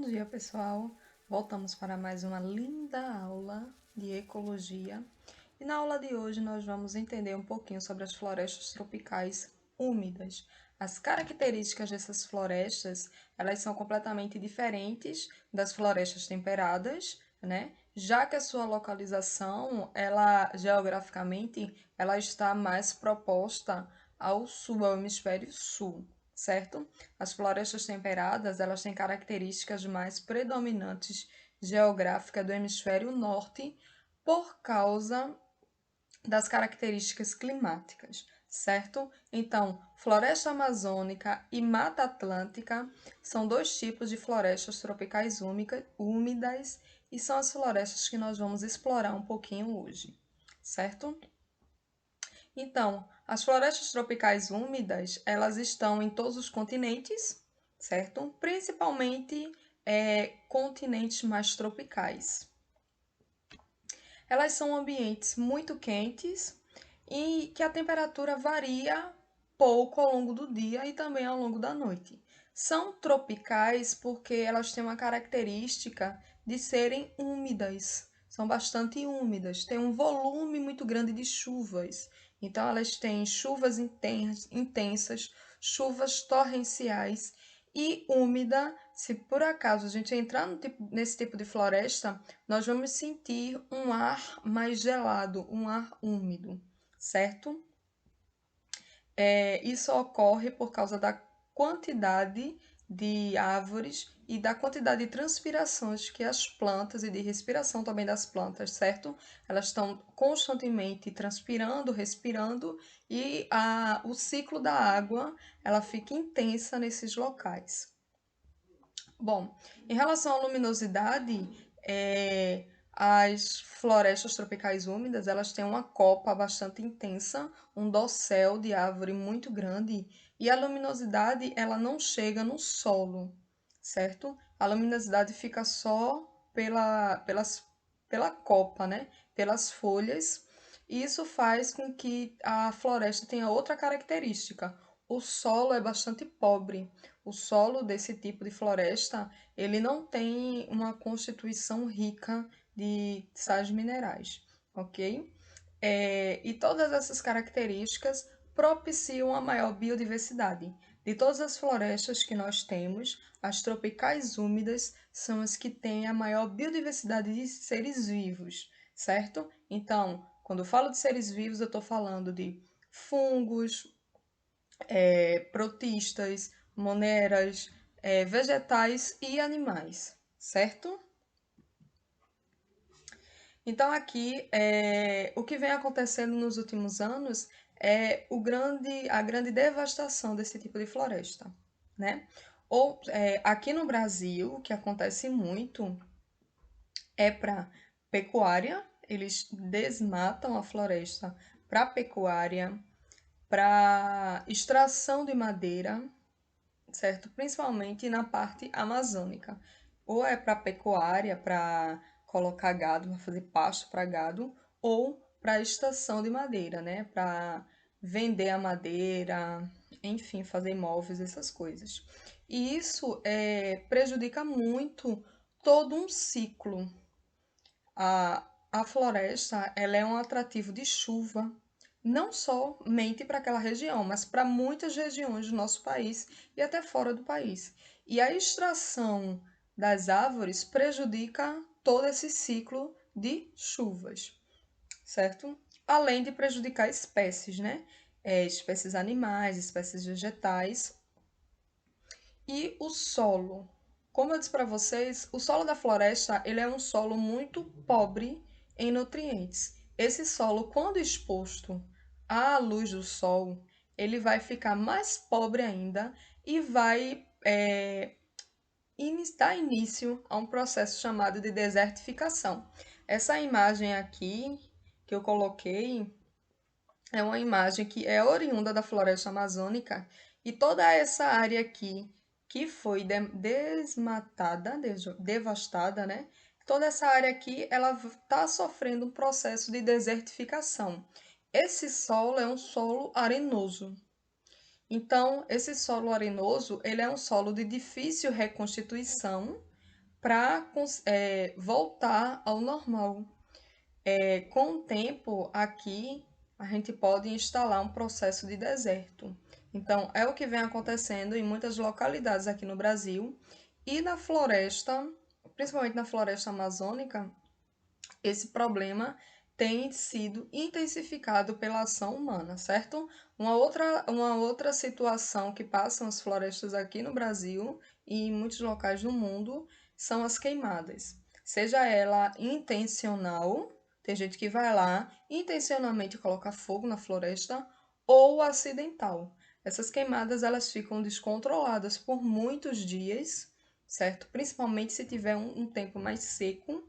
dia, pessoal! Voltamos para mais uma linda aula de ecologia. E na aula de hoje nós vamos entender um pouquinho sobre as florestas tropicais úmidas. As características dessas florestas, elas são completamente diferentes das florestas temperadas, né? Já que a sua localização, ela geograficamente, ela está mais proposta ao sul, ao hemisfério sul, certo? As florestas temperadas, elas têm características mais predominantes geográficas do hemisfério norte por causa das características climáticas, certo? Então, floresta amazônica e mata atlântica são dois tipos de florestas tropicais úmidas e são as florestas que nós vamos explorar um pouquinho hoje, certo? Então, as florestas tropicais úmidas, elas estão em todos os continentes, certo? Principalmente continentes mais tropicais. Elas são ambientes muito quentes e que a temperatura varia pouco ao longo do dia e também ao longo da noite. São tropicais porque elas têm uma característica de serem úmidas, são bastante úmidas, têm um volume muito grande de chuvas. Então, elas têm chuvas intensas, chuvas torrenciais e úmida. Se por acaso a gente entrar nesse tipo de floresta, nós vamos sentir um ar mais gelado, um ar úmido, certo? Isso ocorre por causa da quantidade de árvores e da quantidade de transpirações que as plantas e de respiração também das plantas, certo? Elas estão constantemente transpirando, respirando e o ciclo da água ela fica intensa nesses locais. Bom, em relação à luminosidade, as florestas tropicais úmidas, elas têm uma copa bastante intensa, um dossel de árvore muito grande, e a luminosidade, ela não chega no solo, certo? A luminosidade fica só pela copa, né? Pelas folhas, e isso faz com que a floresta tenha outra característica. O solo é bastante pobre. O solo desse tipo de floresta, ele não tem uma constituição rica de sais minerais, ok? E todas essas características propiciam a maior biodiversidade. De todas as florestas que nós temos, as tropicais úmidas são as que têm a maior biodiversidade de seres vivos, certo? Então, quando eu falo de seres vivos, eu estou falando de fungos, protistas, moneras, vegetais e animais, certo? Então, aqui, o que vem acontecendo nos últimos anos é a grande devastação desse tipo de floresta, né? Aqui no Brasil, o que acontece muito é para pecuária, eles desmatam a floresta para pecuária, para extração de madeira, certo? Principalmente na parte amazônica. Ou é para pecuária, para colocar gado, para fazer pasto para gado, ou para extração de madeira, né? Para vender a madeira, enfim, fazer móveis, essas coisas. E isso prejudica muito todo um ciclo. A floresta, ela é um atrativo de chuva, não somente para aquela região, mas para muitas regiões do nosso país e até fora do país. E a extração das árvores prejudica todo esse ciclo de chuvas, certo? Além de prejudicar espécies, né? Espécies animais, espécies vegetais. E o solo. Como eu disse para vocês, o solo da floresta ele é um solo muito pobre em nutrientes. Esse solo, quando exposto à luz do sol, ele vai ficar mais pobre ainda e vai dar início a um processo chamado de desertificação. Essa imagem aqui que eu coloquei é uma imagem que é oriunda da floresta amazônica e toda essa área aqui que foi desmatada, devastada, né? Toda essa área aqui, ela está sofrendo um processo de desertificação. Esse solo é um solo arenoso. Então, esse solo arenoso, ele é um solo de difícil reconstituição, para voltar ao normal. Com o tempo, aqui a gente pode instalar um processo de deserto. Então, é o que vem acontecendo em muitas localidades aqui no Brasil e na floresta, principalmente na floresta amazônica, esse problema tem sido intensificado pela ação humana, certo? Uma outra situação que passam as florestas aqui no Brasil e em muitos locais do mundo são as queimadas. Seja ela intencional, tem gente que vai lá intencionalmente coloca fogo na floresta, ou acidental. Essas queimadas elas ficam descontroladas por muitos dias, certo? Principalmente se tiver um tempo mais seco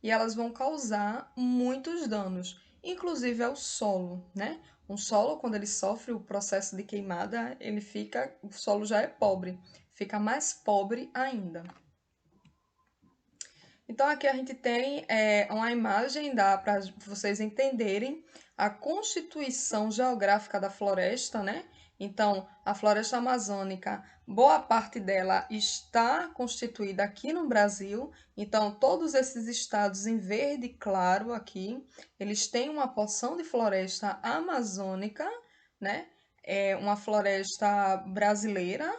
e elas vão causar muitos danos, inclusive ao solo, né? Um solo, quando ele sofre o processo de queimada, o solo já é pobre, fica mais pobre ainda. Então aqui a gente tem uma imagem, dá para vocês entenderem a constituição geográfica da floresta, né? Então, a floresta amazônica, boa parte dela está constituída aqui no Brasil. Então, todos esses estados em verde claro aqui, eles têm uma porção de floresta amazônica, né? É uma floresta brasileira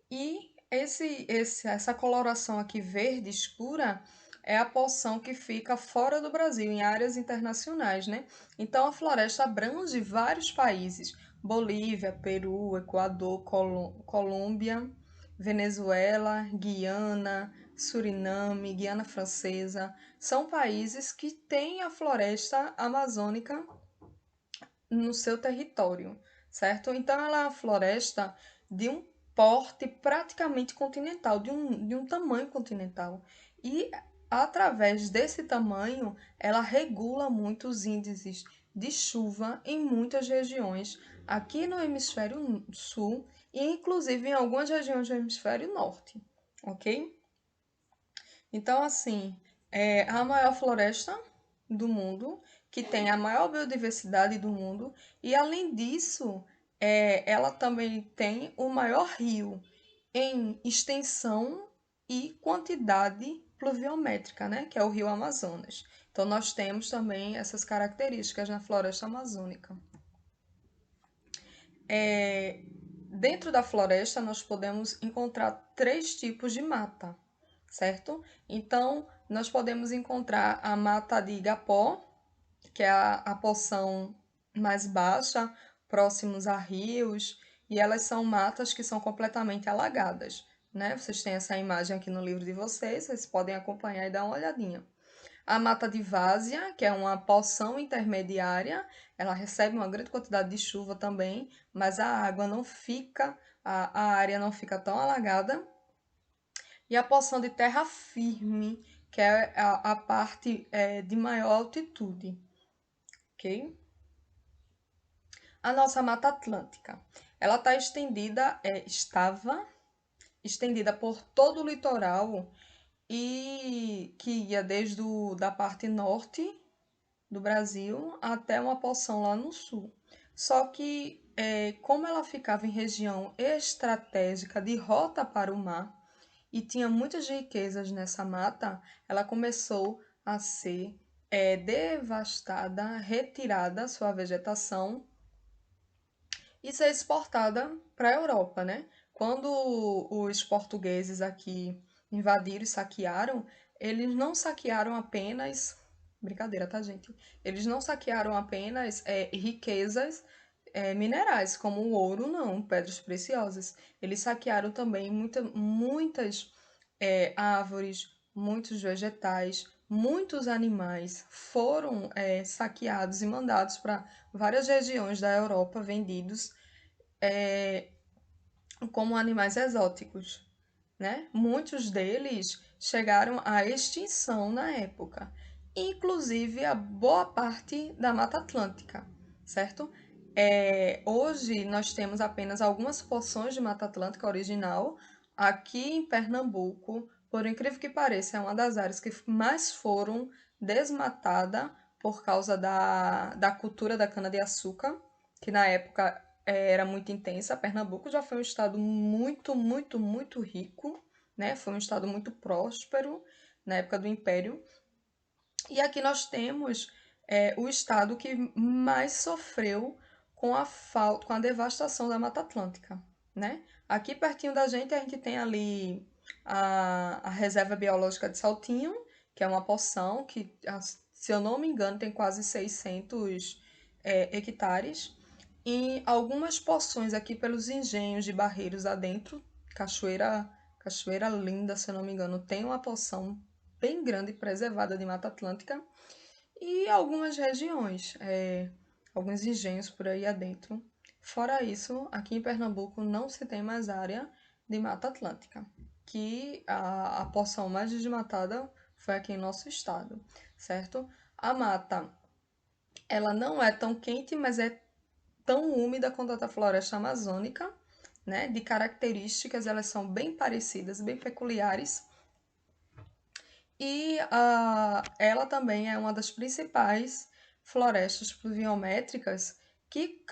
e essa coloração aqui verde escura é a porção que fica fora do Brasil, em áreas internacionais, né? Então, a floresta abrange vários países: Bolívia, Peru, Equador, Colômbia, Venezuela, Guiana, Suriname, Guiana Francesa. São países que têm a floresta amazônica no seu território, certo? Então, ela é uma floresta de um porte praticamente continental, de um tamanho continental. E, através desse tamanho, ela regula muito os índices de chuva em muitas regiões, aqui no hemisfério sul e, inclusive, em algumas regiões do hemisfério norte, ok? Então, assim, é a maior floresta do mundo, que tem a maior biodiversidade do mundo, e além disso, ela também tem o maior rio em extensão e quantidade pluviométrica, né? Que é o Rio Amazonas. Então, nós temos também essas características na floresta amazônica. Dentro da floresta, nós podemos encontrar 3 tipos de mata, certo? Então, nós podemos encontrar a mata de igapó, que é a porção mais baixa, próximos a rios, e elas são matas que são completamente alagadas, né? Vocês têm essa imagem aqui no livro de vocês podem acompanhar e dar uma olhadinha. A mata de várzea, que é uma porção intermediária, ela recebe uma grande quantidade de chuva também, mas a água não fica, a área não fica tão alagada. E a porção de terra firme, que é a parte de maior altitude, ok? A nossa Mata Atlântica, ela estava estendida por todo o litoral e que ia desde da parte norte do Brasil até uma porção lá no sul. Só que, como ela ficava em região estratégica de rota para o mar e tinha muitas riquezas nessa mata, ela começou a ser devastada, retirada sua vegetação e ser exportada para a Europa, né? Quando os portugueses aqui invadiram e saquearam, eles não saquearam apenas. Brincadeira, tá, gente? Eles não saquearam apenas riquezas minerais, como o ouro, não, pedras preciosas. Eles saquearam também muitas árvores, muitos vegetais, muitos animais foram saqueados e mandados para várias regiões da Europa, vendidos como animais exóticos, né? Muitos deles chegaram à extinção na época, inclusive a boa parte da Mata Atlântica, certo? Hoje nós temos apenas algumas porções de Mata Atlântica original aqui em Pernambuco. Por incrível que pareça, é uma das áreas que mais foram desmatadas por causa da cultura da cana-de-açúcar, que na época era muito intensa. Pernambuco já foi um estado muito, muito, muito rico, né? Foi um estado muito próspero na época do Império. E aqui nós temos o estado que mais sofreu com a devastação da Mata Atlântica, né? Aqui pertinho da gente a gente tem ali a Reserva Biológica de Saltinho, que é uma porção que, se eu não me engano, tem quase 600 hectares. E algumas porções aqui pelos engenhos de Barreiros adentro, Cachoeira, Cachoeira Linda, se eu não me engano, tem uma porção bem grande e preservada de Mata Atlântica e algumas regiões, alguns engenhos por aí adentro. Fora isso, aqui em Pernambuco não se tem mais área de Mata Atlântica, que a porção mais desmatada foi aqui em nosso estado, certo? A mata, ela não é tão quente, mas é tão úmida quanto a da floresta amazônica, né? De características, elas são bem parecidas, bem peculiares. E ela também é uma das principais florestas pluviométricas que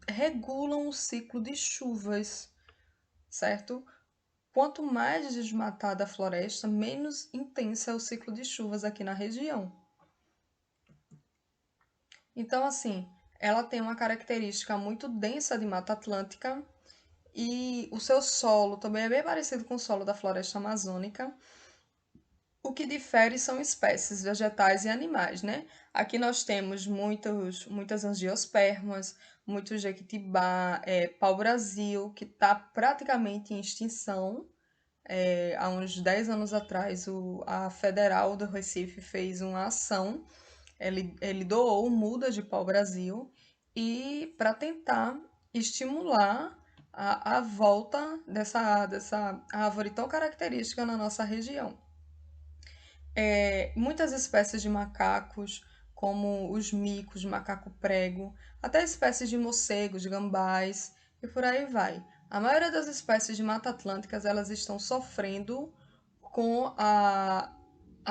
regulam o ciclo de chuvas, certo? Quanto mais desmatada a floresta, menos intensa é o ciclo de chuvas aqui na região. Então, assim, ela tem uma característica muito densa de Mata Atlântica e o seu solo também é bem parecido com o solo da floresta amazônica. O que difere são espécies vegetais e animais, né? Aqui nós temos muitas angiospermas, muito jequitibá, pau-brasil, que está praticamente em extinção. Há uns 10 anos atrás, a Federal do Recife fez uma ação, ele doou mudas de pau-brasil e para tentar estimular a volta dessa árvore tão característica na nossa região. Muitas espécies de macacos, como os micos, macaco prego, até espécies de morcegos, gambás e por aí vai. A maioria das espécies de mata atlânticas elas estão sofrendo com a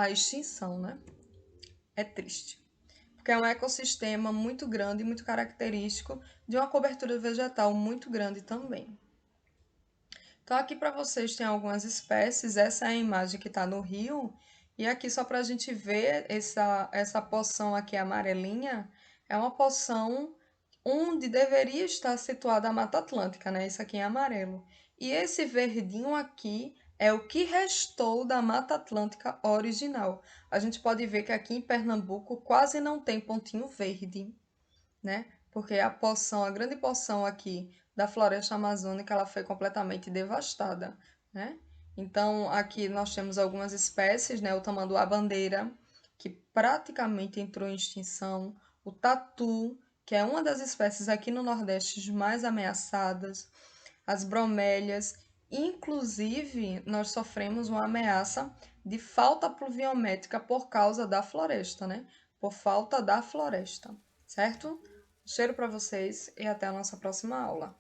extinção, né? É triste, porque é um ecossistema muito grande e muito característico de uma cobertura vegetal muito grande também. Então, aqui para vocês tem algumas espécies, essa é a imagem que está no rio, e aqui só para a gente ver essa poção aqui amarelinha, é uma poção onde deveria estar situada a Mata Atlântica, né? Isso aqui em amarelo. E esse verdinho aqui é o que restou da Mata Atlântica original. A gente pode ver que aqui em Pernambuco quase não tem pontinho verde, né? Porque a grande porção aqui da floresta amazônica, ela foi completamente devastada, né? Então, aqui nós temos algumas espécies, né? O tamanduá-bandeira, que praticamente entrou em extinção, o tatu, que é uma das espécies aqui no Nordeste mais ameaçadas, as bromélias, inclusive nós sofremos uma ameaça de falta pluviométrica por causa da floresta, né? Por falta da floresta, certo? Cheiro para vocês e até a nossa próxima aula.